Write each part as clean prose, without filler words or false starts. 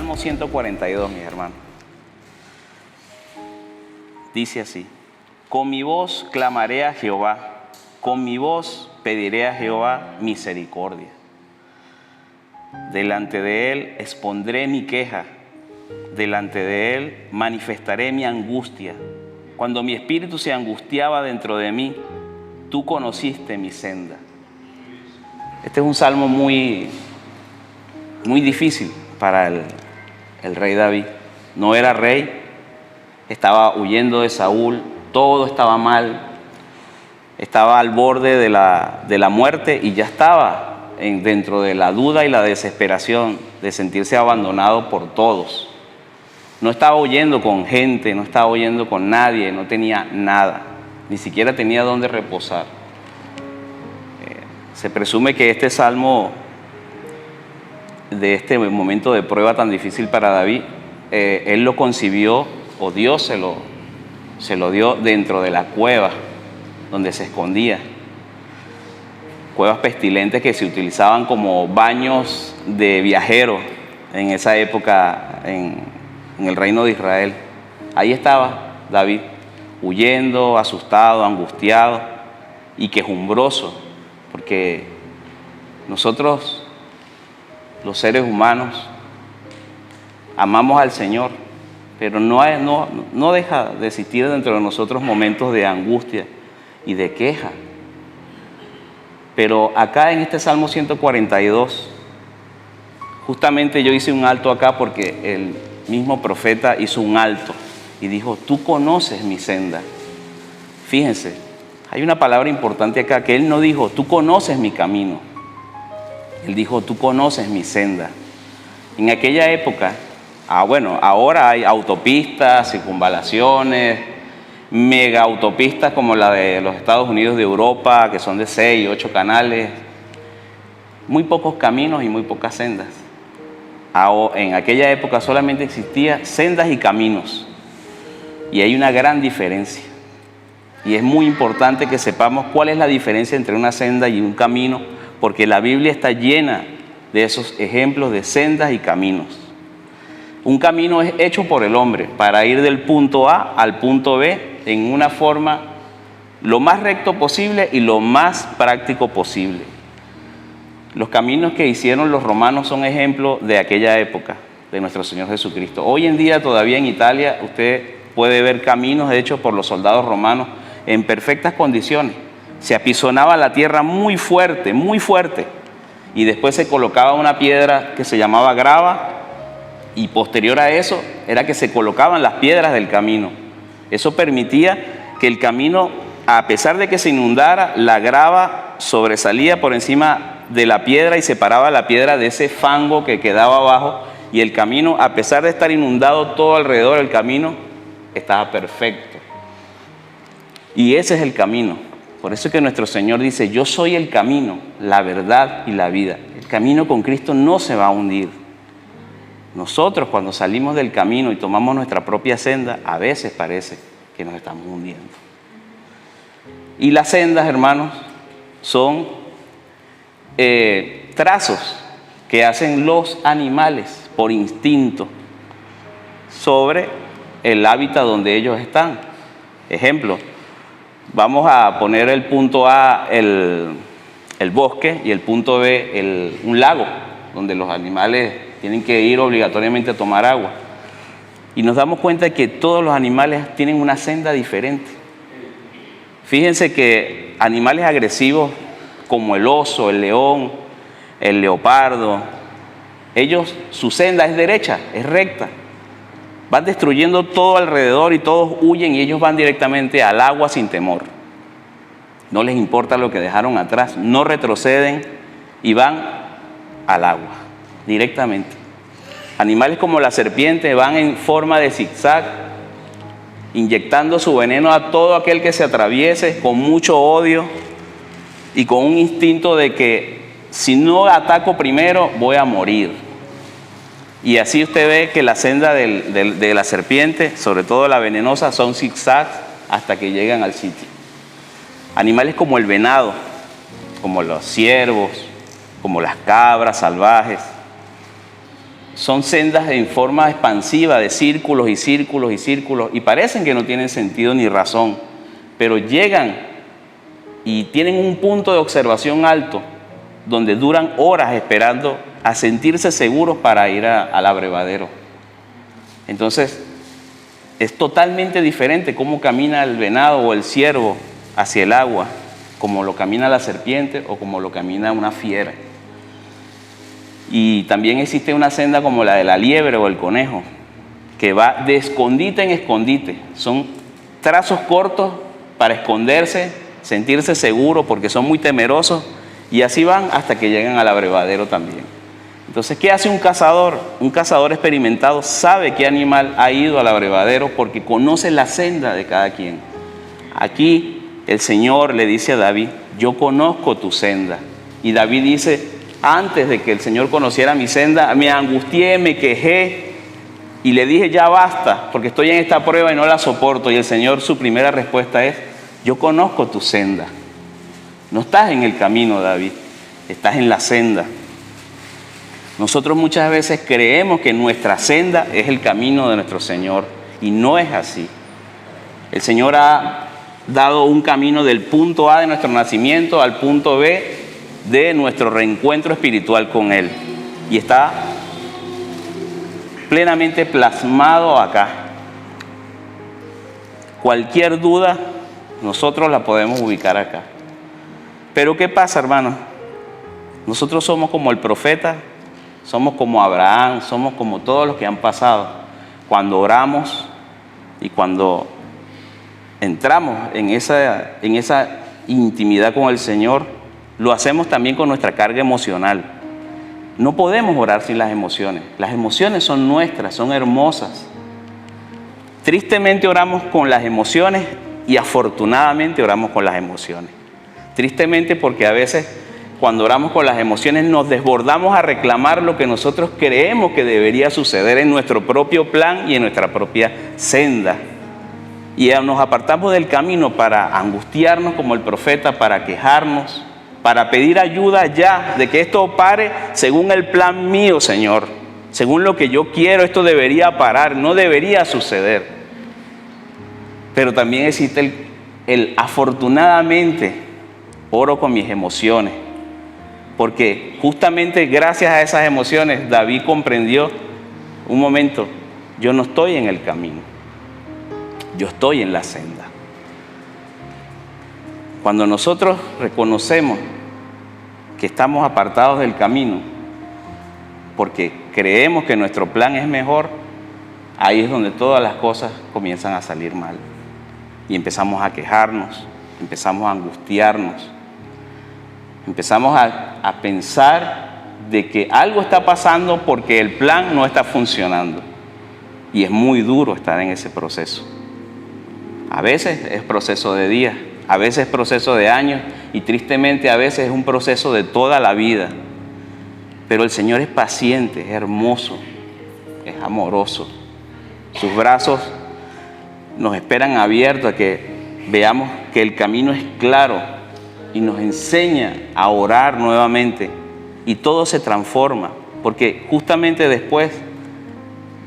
Salmo 142, mis hermanos. Dice así: con mi voz clamaré a Jehová, con mi voz pediré a Jehová misericordia. Delante de él expondré mi queja, delante de él manifestaré mi angustia. Cuando mi espíritu se angustiaba dentro de mí, tú conociste mi senda. Este es un salmo muy difícil para el rey David. No era rey, estaba huyendo de Saúl, todo estaba mal, estaba al borde de la muerte y ya estaba dentro de la duda y la desesperación de sentirse abandonado por todos. No estaba huyendo con gente, no estaba huyendo con nadie, no tenía nada, ni siquiera tenía dónde reposar. Se presume que este salmo, de este momento de prueba tan difícil para David, él lo concibió, o Dios se lo dio dentro de la cueva donde se escondía. Cuevas pestilentes que se utilizaban como baños de viajeros en esa época en el reino de Israel. Ahí estaba David, huyendo, asustado, angustiado y quejumbroso, porque nosotros, los seres humanos, amamos al Señor, pero no deja de existir dentro de nosotros momentos de angustia y de queja. Pero acá en este Salmo 142, justamente yo hice un alto acá porque el mismo profeta hizo un alto y dijo: tú conoces mi senda. Fíjense, hay una palabra importante acá, que él no dijo: tú conoces mi camino. Él dijo: tú conoces mi senda. En aquella época, ahora hay autopistas, circunvalaciones, mega autopistas como la de los Estados Unidos de Europa, que son de 6, 8 canales, muy pocos caminos y muy pocas sendas. En aquella época solamente existían sendas y caminos, y hay una gran diferencia, y es muy importante que sepamos cuál es la diferencia entre una senda y un camino, porque la Biblia está llena de esos ejemplos de sendas y caminos. Un camino es hecho por el hombre para ir del punto A al punto B en una forma lo más recto posible y lo más práctico posible. Los caminos que hicieron los romanos son ejemplos de aquella época, de nuestro Señor Jesucristo. Hoy en día todavía en Italia usted puede ver caminos hechos por los soldados romanos en perfectas condiciones. Se apisonaba la tierra muy fuerte, y después se colocaba una piedra que se llamaba grava, y posterior a eso era que se colocaban las piedras del camino. Eso permitía que el camino, a pesar de que se inundara, la grava sobresalía por encima de la piedra y separaba la piedra de ese fango que quedaba abajo, y el camino, a pesar de estar inundado todo alrededor, el camino estaba perfecto. Y ese es el camino. Por eso es que nuestro Señor dice: yo soy el camino, la verdad y la vida. El camino con Cristo no se va a hundir. Nosotros, cuando salimos del camino y tomamos nuestra propia senda, a veces parece que nos estamos hundiendo. Y las sendas, hermanos, son trazos que hacen los animales por instinto sobre el hábitat donde ellos están. Ejemplo, vamos a poner el punto A, el bosque, y el punto B, un lago, donde los animales tienen que ir obligatoriamente a tomar agua. Y nos damos cuenta de que todos los animales tienen una senda diferente. Fíjense que animales agresivos como el oso, el león, el leopardo, su senda es derecha, es recta. Van destruyendo todo alrededor y todos huyen, y ellos van directamente al agua sin temor. No les importa lo que dejaron atrás, no retroceden y van al agua directamente. Animales como la serpiente van en forma de zigzag, inyectando su veneno a todo aquel que se atraviese, con mucho odio y con un instinto de que si no ataco primero voy a morir. Y así usted ve que la senda de la serpiente, sobre todo la venenosa, son zigzags hasta que llegan al sitio. Animales como el venado, como los ciervos, como las cabras salvajes, son sendas en forma expansiva de círculos y círculos y círculos, y parecen que no tienen sentido ni razón, pero llegan y tienen un punto de observación alto donde duran horas esperando a sentirse seguros para ir al abrevadero. Entonces, es totalmente diferente cómo camina el venado o el ciervo hacia el agua, como lo camina la serpiente o como lo camina una fiera. Y también existe una senda como la de la liebre o el conejo, que va de escondite en escondite. Son trazos cortos para esconderse, sentirse seguro porque son muy temerosos, y así van hasta que llegan al abrevadero también. Entonces, ¿qué hace un cazador? Un cazador experimentado sabe qué animal ha ido al abrevadero porque conoce la senda de cada quien. Aquí el Señor le dice a David: yo conozco tu senda. Y David dice: antes de que el Señor conociera mi senda, me angustié, me quejé y le dije: ya basta, porque estoy en esta prueba y no la soporto. Y el Señor, su primera respuesta es: yo conozco tu senda. No estás en el camino, David, estás en la senda. Nosotros muchas veces creemos que nuestra senda es el camino de nuestro Señor, y no es así. El Señor ha dado un camino del punto A de nuestro nacimiento al punto B de nuestro reencuentro espiritual con Él, y está plenamente plasmado acá. Cualquier duda nosotros la podemos ubicar acá. Pero ¿qué pasa, hermanos? Nosotros somos como el profeta, somos como Abraham, somos como todos los que han pasado. Cuando oramos y cuando entramos en esa intimidad con el Señor, lo hacemos también con nuestra carga emocional. No podemos orar sin las emociones. Las emociones son nuestras, son hermosas. Tristemente oramos con las emociones y afortunadamente oramos con las emociones. Tristemente porque a veces cuando oramos con las emociones nos desbordamos a reclamar lo que nosotros creemos que debería suceder en nuestro propio plan y en nuestra propia senda. Y nos apartamos del camino para angustiarnos como el profeta, para quejarnos, para pedir ayuda ya de que esto pare según el plan mío, Señor. Según lo que yo quiero, esto debería parar, no debería suceder. Pero también existe el afortunadamente oro con mis emociones, porque justamente gracias a esas emociones David comprendió: un momento, yo no estoy en el camino, yo estoy en la senda. Cuando nosotros reconocemos que estamos apartados del camino porque creemos que nuestro plan es mejor, ahí es donde todas las cosas comienzan a salir mal y empezamos a quejarnos, empezamos a angustiarnos, empezamos a pensar de que algo está pasando porque el plan no está funcionando, y es muy duro estar en ese proceso. A veces es proceso de días, a veces es proceso de años, y tristemente a veces es un proceso de toda la vida. Pero el Señor es paciente, es hermoso, es amoroso. Sus brazos nos esperan abiertos a que veamos que el camino es claro, y nos enseña a orar nuevamente, y todo se transforma, porque justamente después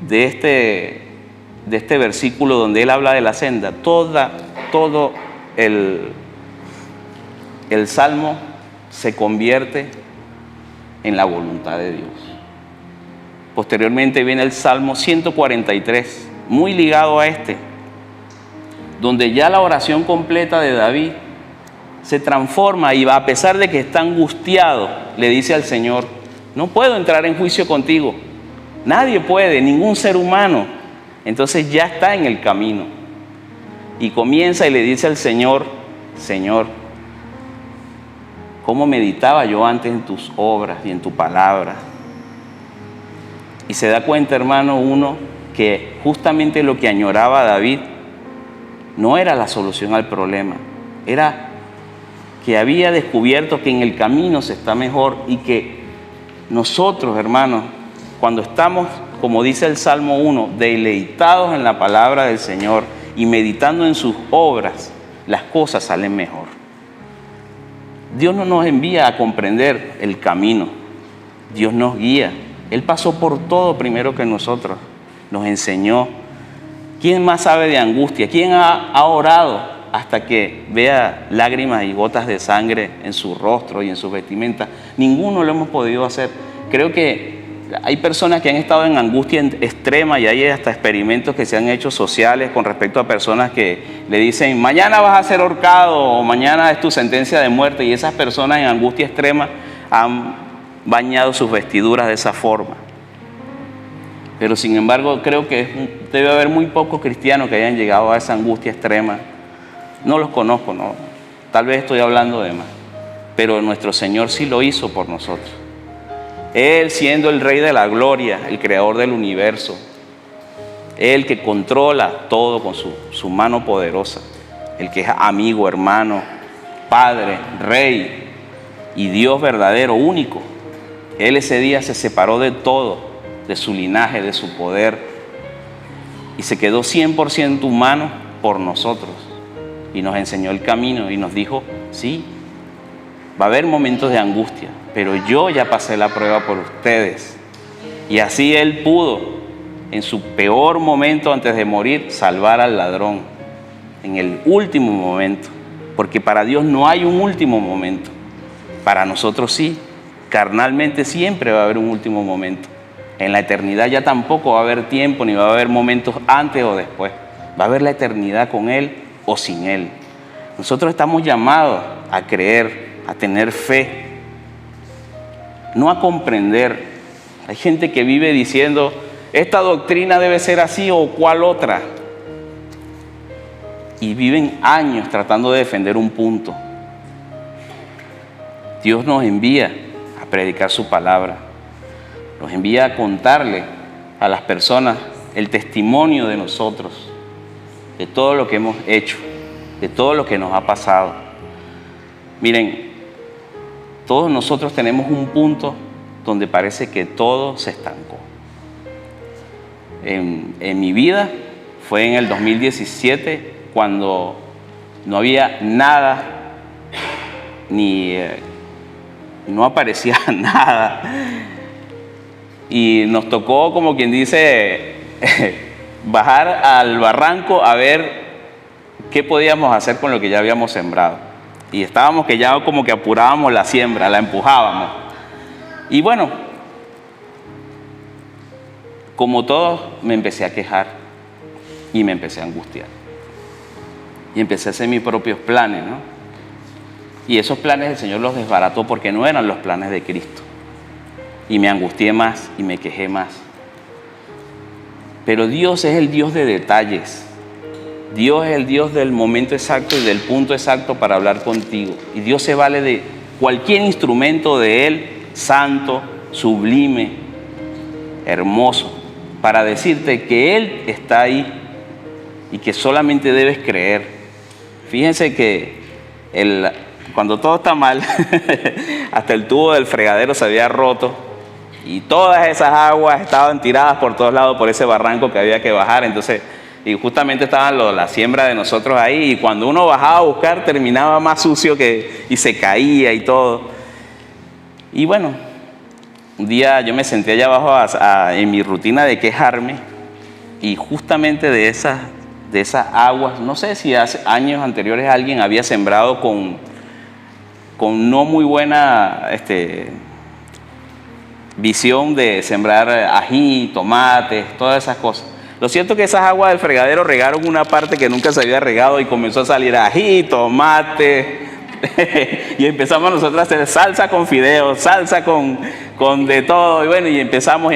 de este versículo donde Él habla de la senda, todo el Salmo se convierte en la voluntad de Dios. Posteriormente viene el Salmo 143, muy ligado a donde ya la oración completa de David se transforma, y a pesar de que está angustiado, le dice al Señor: no puedo entrar en juicio contigo, nadie puede, ningún ser humano. Entonces ya está en el camino, y comienza y le dice al Señor: Señor, ¿cómo meditaba yo antes en tus obras y en tu palabra? Y se da cuenta, hermano, uno, que justamente lo que añoraba David no era la solución al problema, era que había descubierto que en el camino se está mejor, y que nosotros, hermanos, cuando estamos, como dice el Salmo 1, deleitados en la palabra del Señor y meditando en sus obras, las cosas salen mejor. Dios no nos envía a comprender el camino, Dios nos guía Él pasó por todo primero que nosotros. Nos enseñó. ¿Quién más sabe de angustia? ¿Quién ha orado hasta que vea lágrimas y gotas de sangre en su rostro y en sus vestimentas? Ninguno lo hemos podido hacer. Creo que hay personas que han estado en angustia extrema y hay hasta experimentos que se han hecho sociales con respecto a personas que le dicen mañana vas a ser ahorcado o mañana es tu sentencia de muerte, y esas personas en angustia extrema han bañado sus vestiduras de esa forma. Pero sin embargo creo que debe haber muy pocos cristianos que hayan llegado a esa angustia extrema. No los conozco, ¿no? Tal vez estoy hablando de más, pero nuestro Señor sí lo hizo por nosotros. Él, siendo el Rey de la Gloria, el Creador del universo, Él que controla todo con su mano poderosa, el que es amigo, hermano, Padre, Rey y Dios verdadero, único. Él ese día se separó de todo, de su linaje, de su poder, y se quedó 100% humano por nosotros. Y nos enseñó el camino y nos dijo, sí, va a haber momentos de angustia, pero yo ya pasé la prueba por ustedes. Y así Él pudo, en su peor momento antes de morir, salvar al ladrón, en el último momento. Porque para Dios no hay un último momento. Para nosotros sí, carnalmente siempre va a haber un último momento. En la eternidad ya tampoco va a haber tiempo, ni va a haber momentos antes o después. Va a haber la eternidad con Él o sin Él. Nosotros estamos llamados a creer, a tener fe, no a comprender. Hay gente que vive diciendo, esta doctrina debe ser así o cual otra. Y viven años tratando de defender un punto. Dios nos envía a predicar su palabra. Nos envía a contarle a las personas el testimonio de nosotros, de todo lo que hemos hecho, de todo lo que nos ha pasado. Miren, todos nosotros tenemos un punto donde parece que todo se estancó. En mi vida fue en el 2017, cuando no había nada, no aparecía nada. Y nos tocó, como quien dice, bajar al barranco a ver qué podíamos hacer con lo que ya habíamos sembrado. Y estábamos que ya como que apurábamos la siembra, la empujábamos. Y bueno, como todos, me empecé a quejar y me empecé a angustiar. Y empecé a hacer mis propios planes, ¿no? Y esos planes el Señor los desbarató porque no eran los planes de Cristo. Y me angustié más y me quejé más. Pero Dios es el Dios de detalles. Dios es el Dios del momento exacto y del punto exacto para hablar contigo. Y Dios se vale de cualquier instrumento de Él, santo, sublime, hermoso, para decirte que Él está ahí y que solamente debes creer. Fíjense que cuando todo está mal, hasta el tubo del fregadero se había roto y todas esas aguas estaban tiradas por todos lados por ese barranco que había que bajar. Entonces, y justamente estaban la siembra de nosotros ahí, y cuando uno bajaba a buscar terminaba más sucio y se caía y todo. Y bueno, un día yo me senté allá abajo en mi rutina de quejarme, y justamente de esas aguas, no sé si hace años anteriores alguien había sembrado con no muy buena visión de sembrar ají, tomates, todas esas cosas. Lo cierto es que esas aguas del fregadero regaron una parte que nunca se había regado y comenzó a salir ají, tomate. Y empezamos nosotros a hacer salsa con fideos, salsa con de todo. Y bueno, y empezamos.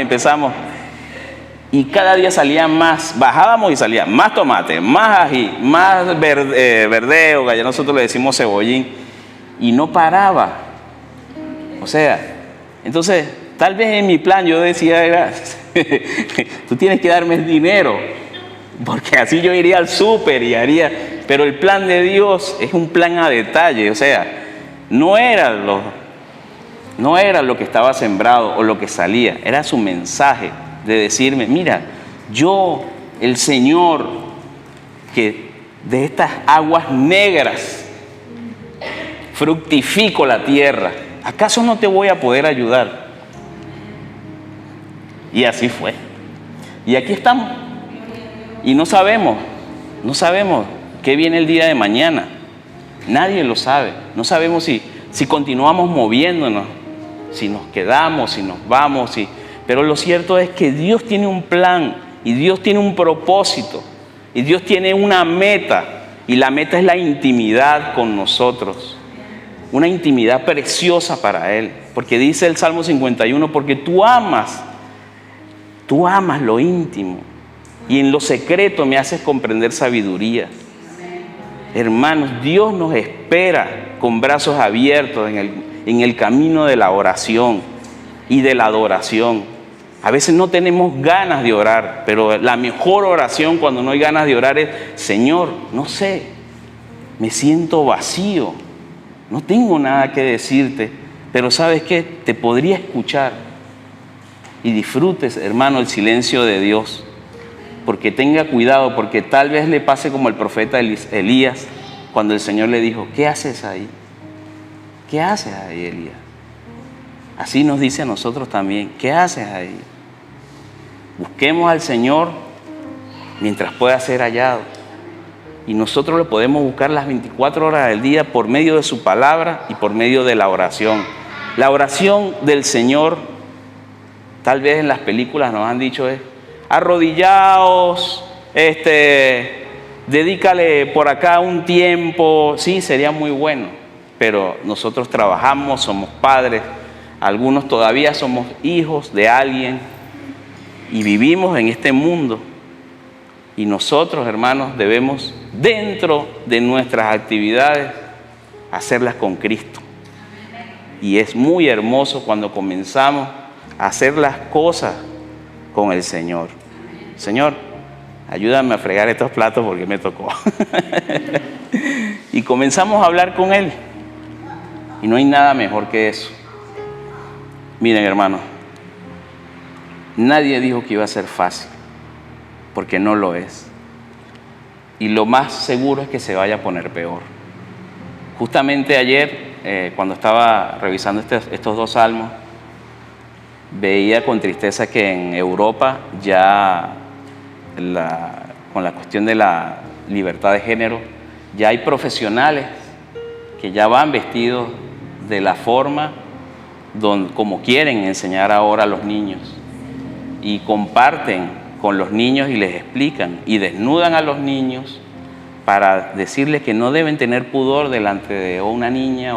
Y cada día salía más, bajábamos y salía más tomate, más ají, más verdeo, que allá nosotros le decimos cebollín. Y no paraba. O sea, entonces, tal vez en mi plan yo decía, tú tienes que darme el dinero, porque así yo iría al súper y haría. Pero el plan de Dios es un plan a detalle, o sea, no era lo que estaba sembrado o lo que salía, era su mensaje de decirme, mira, yo, el Señor, que de estas aguas negras fructifico la tierra, ¿acaso no te voy a poder ayudar? Y así fue. Y aquí estamos. Y no sabemos qué viene el día de mañana. Nadie lo sabe. No sabemos si continuamos moviéndonos, si nos quedamos, si nos vamos. Pero lo cierto es que Dios tiene un plan y Dios tiene un propósito y Dios tiene una meta. Y la meta es la intimidad con nosotros. Una intimidad preciosa para Él. Porque dice el Salmo 51, porque tú amas lo íntimo. Y en lo secreto me haces comprender sabiduría. Hermanos, Dios nos espera con brazos abiertos en el camino de la oración y de la adoración. A veces no tenemos ganas de orar, pero la mejor oración cuando no hay ganas de orar es: Señor, no sé, me siento vacío, no tengo nada que decirte, pero ¿sabes qué? Te podría escuchar. Y disfrutes, hermano, el silencio de Dios. Porque tenga cuidado, porque tal vez le pase como el profeta Elías, cuando el Señor le dijo: ¿qué haces ahí? ¿Qué haces ahí, Elías? Así nos dice a nosotros también: ¿qué haces ahí? Busquemos al Señor mientras pueda ser hallado. Y nosotros lo podemos buscar las 24 horas del día por medio de su palabra y por medio de la oración. La oración del Señor, tal vez en las películas nos han dicho, es: arrodillaos, dedícale por acá un tiempo. Sí, sería muy bueno, pero nosotros trabajamos, somos padres, algunos todavía somos hijos de alguien y vivimos en este mundo. Y nosotros, hermanos, debemos, dentro de nuestras actividades, hacerlas con Cristo. Y es muy hermoso cuando comenzamos a hacer las cosas con el Señor. Señor, ayúdame a fregar estos platos porque me tocó. Y comenzamos a hablar con Él. Y no hay nada mejor que eso. Miren, hermanos, nadie dijo que iba a ser fácil, porque no lo es. Y lo más seguro es que se vaya a poner peor. Justamente ayer, cuando estaba revisando estos dos salmos, veía con tristeza que en Europa ya con la cuestión de la libertad de género, ya hay profesionales que ya van vestidos de la forma como quieren enseñar ahora a los niños, y comparten con los niños y les explican y desnudan a los niños para decirles que no deben tener pudor delante de una niña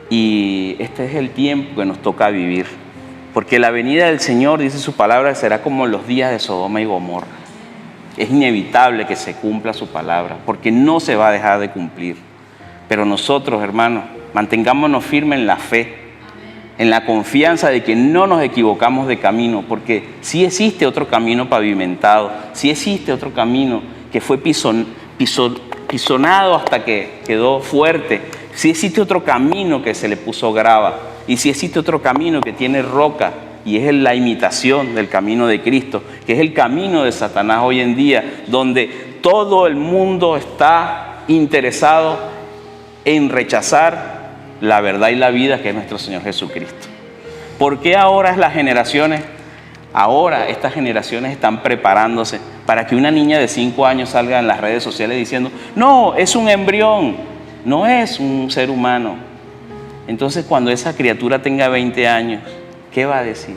y este es el tiempo que nos toca vivir, porque la venida del Señor, dice su palabra, será como los días de Sodoma y Gomorra. Es inevitable que se cumpla su palabra, porque no se va a dejar de cumplir. Pero nosotros, hermanos, mantengámonos firmes en la fe, en la confianza de que no nos equivocamos de camino, porque sí existe otro camino pavimentado, sí existe otro camino que fue pisonado hasta que quedó fuerte, sí existe otro camino que se le puso grava, y sí existe otro camino que tiene roca, y es la imitación del camino de Cristo, que es el camino de Satanás hoy en día, donde todo el mundo está interesado en rechazar la verdad y la vida que es nuestro Señor Jesucristo. ¿Por qué ahora estas generaciones están preparándose para que una niña de 5 años salga en las redes sociales diciendo: no, es un embrión, no es un ser humano? Entonces, cuando esa criatura tenga 20 años, ¿qué va a decir?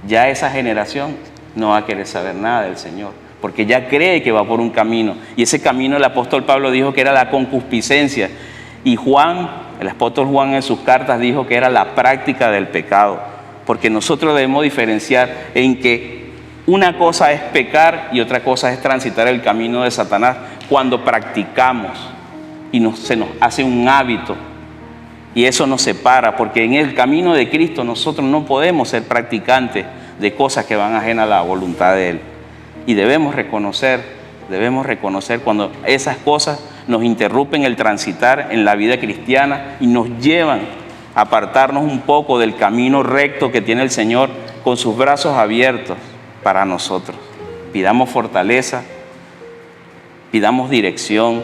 Ya esa generación no va a querer saber nada del Señor, porque ya cree que va por un camino, y ese camino el apóstol Pablo dijo que era la concupiscencia, y el apóstol Juan en sus cartas dijo que era la práctica del pecado, porque nosotros debemos diferenciar en que una cosa es pecar y otra cosa es transitar el camino de Satanás cuando practicamos y se nos hace un hábito, y eso nos separa, porque en el camino de Cristo nosotros no podemos ser practicantes de cosas que van ajenas a la voluntad de Él, y debemos reconocer cuando esas cosas nos interrumpen el transitar en la vida cristiana y nos llevan a apartarnos un poco del camino recto que tiene el Señor con sus brazos abiertos para nosotros. Pidamos fortaleza, pidamos dirección,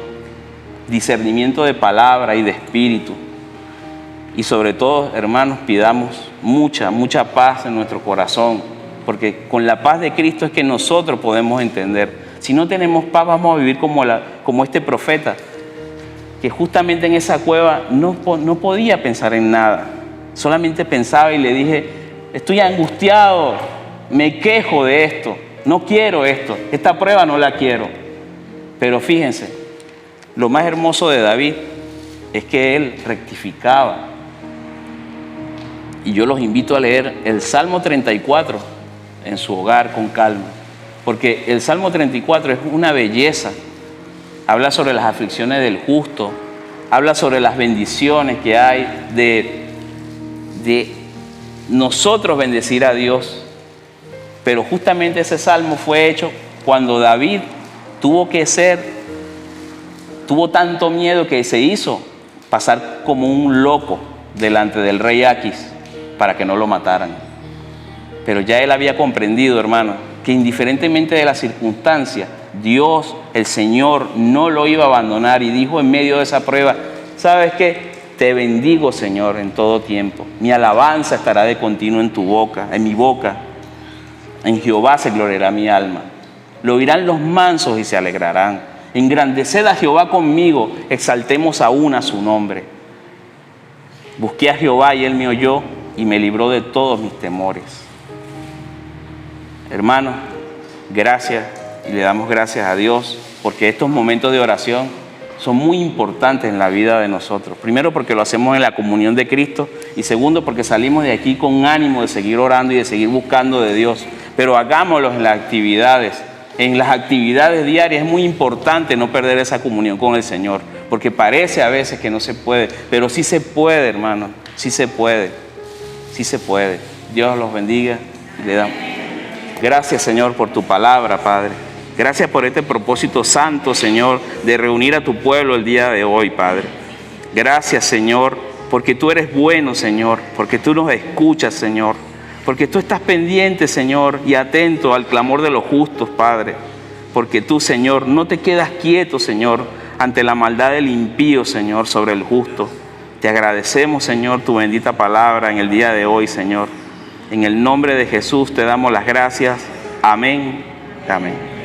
discernimiento de palabra y de espíritu. Y sobre todo, hermanos, pidamos mucha paz en nuestro corazón, porque con la paz de Cristo es que nosotros podemos entender. Si no tenemos paz, vamos a vivir como este profeta, que justamente en esa cueva no podía pensar en nada. Solamente pensaba y le dije, estoy angustiado, me quejo de esto, no quiero esto, esta prueba no la quiero. Pero fíjense, lo más hermoso de David es que él rectificaba. Y yo los invito a leer el Salmo 34 en su hogar con calma, porque el Salmo 34 es una belleza. Habla sobre las aflicciones del justo, habla sobre las bendiciones que hay de nosotros bendecir a Dios. Pero justamente ese salmo fue hecho cuando David tuvo tanto miedo que se hizo pasar como un loco delante del rey Aquis para que no lo mataran. Pero ya él había comprendido, hermano, que indiferentemente de las circunstancias, Dios, el Señor, no lo iba a abandonar, y dijo en medio de esa prueba, ¿sabes qué? Te bendigo, Señor, en todo tiempo. Mi alabanza estará de continuo en tu boca, en mi boca. En Jehová se gloriará mi alma. Lo oirán los mansos y se alegrarán. Engrandeced a Jehová conmigo, exaltemos aún a su nombre. Busqué a Jehová y él me oyó y me libró de todos mis temores. Hermanos, gracias, y le damos gracias a Dios porque estos momentos de oración son muy importantes en la vida de nosotros. Primero, porque lo hacemos en la comunión de Cristo, y segundo, porque salimos de aquí con ánimo de seguir orando y de seguir buscando de Dios. Pero hagámoslo en las actividades. En las actividades diarias es muy importante no perder esa comunión con el Señor, porque parece a veces que no se puede, pero sí se puede, hermano, sí se puede, sí se puede. Dios los bendiga y le damos. Gracias, Señor, por tu palabra, Padre. Gracias por este propósito santo, Señor, de reunir a tu pueblo el día de hoy, Padre. Gracias, Señor, porque tú eres bueno, Señor, porque tú nos escuchas, Señor, porque tú estás pendiente, Señor, y atento al clamor de los justos, Padre. Porque tú, Señor, no te quedas quieto, Señor, ante la maldad del impío, Señor, sobre el justo. Te agradecemos, Señor, tu bendita palabra en el día de hoy, Señor. En el nombre de Jesús te damos las gracias. Amén. Amén.